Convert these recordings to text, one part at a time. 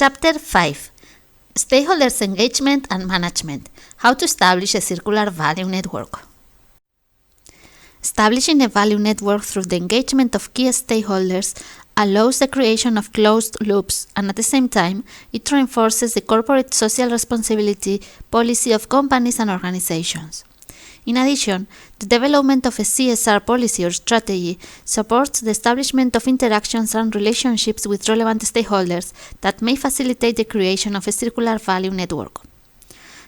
Chapter 5: Stakeholders Engagement and Management: How to Establish a Circular Value Network. Establishing a value network through the engagement of key stakeholders allows the creation of closed loops, and at the same time, it reinforces the corporate social responsibility policy of companies and organizations. In addition, the development of a CSR policy or strategy supports the establishment of interactions and relationships with relevant stakeholders that may facilitate the creation of a circular value network.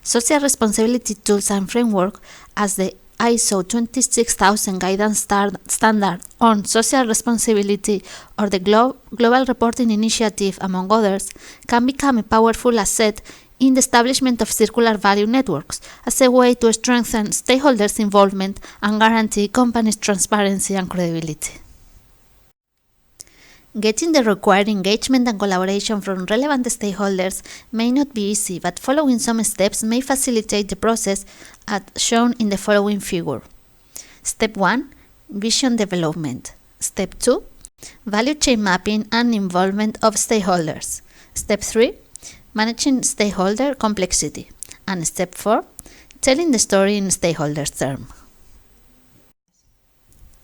Social responsibility tools and framework, as the ISO 26000 Guidance Standard on Social Responsibility or the Global Reporting Initiative, among others, can become a powerful asset in the establishment of circular value networks as a way to strengthen stakeholders' involvement and guarantee companies' transparency and credibility. Getting the required engagement and collaboration from relevant stakeholders may not be easy, but following some steps may facilitate the process as shown in the following figure. Step 1. Vision development. Step 2. Value chain mapping and involvement of stakeholders. Step 3. Managing stakeholder complexity. And Step 4. Telling the story in stakeholders' terms.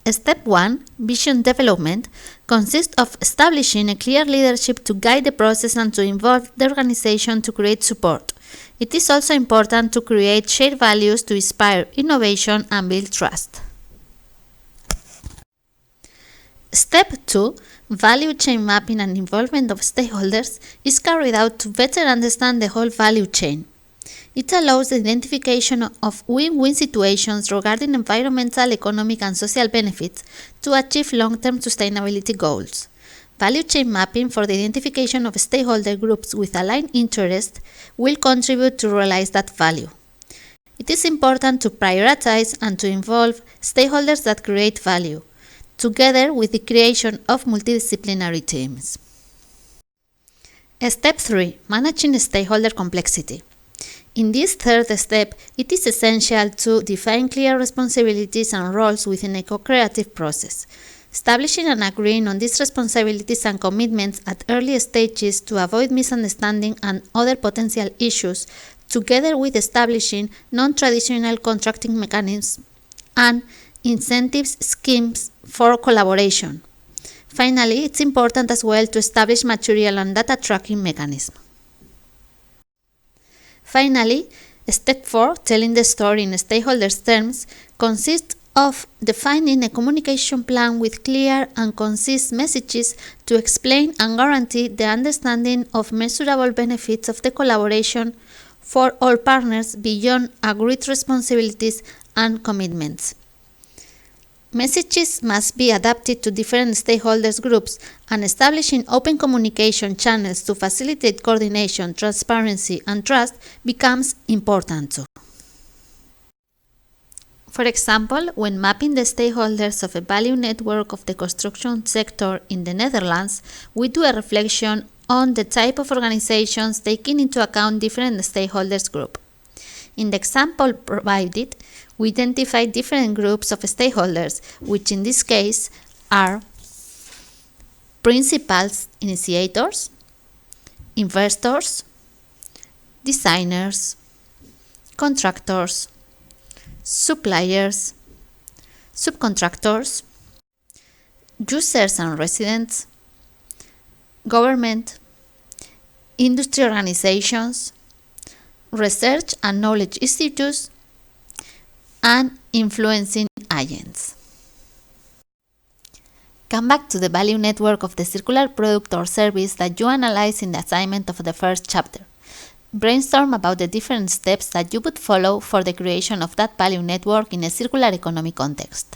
Step 1, Vision Development, consists of establishing a clear leadership to guide the process and to involve the organization to create support. It is also important to create shared values to inspire innovation and build trust. Step 2, Value chain mapping and involvement of stakeholders, is carried out to better understand the whole value chain. It allows the identification of win-win situations regarding environmental, economic, and social benefits to achieve long-term sustainability goals. Value chain mapping for the identification of stakeholder groups with aligned interests will contribute to realize that value. It is important to prioritize and to involve stakeholders that create value, together with the creation of multidisciplinary teams. Step 3. Managing stakeholder complexity. In this third step, it is essential to define clear responsibilities and roles within a co-creative process. Establishing and agreeing on these responsibilities and commitments at early stages to avoid misunderstanding and other potential issues, together with establishing non-traditional contracting mechanisms and incentives schemes for collaboration. Finally, it's important as well to establish material and data tracking mechanisms. Finally, Step 4, Telling the story in stakeholders' terms, consists of defining a communication plan with clear and concise messages to explain and guarantee the understanding of measurable benefits of the collaboration for all partners beyond agreed responsibilities and commitments. Messages must be adapted to different stakeholders groups, and establishing open communication channels to facilitate coordination, transparency, and trust becomes important too. For example, when mapping the stakeholders of a value network of the construction sector in the Netherlands, we do a reflection on the type of organizations taking into account different stakeholders groups. In the example provided, we identify different groups of stakeholders, which in this case are principals initiators, investors, designers, contractors, suppliers, subcontractors, users and residents, government, industry organizations, research and knowledge institutes, and influencing agents. Come back to the value network of the circular product or service that you analyze in the assignment of the first chapter. Brainstorm about the different steps that you would follow for the creation of that value network in a circular economy context.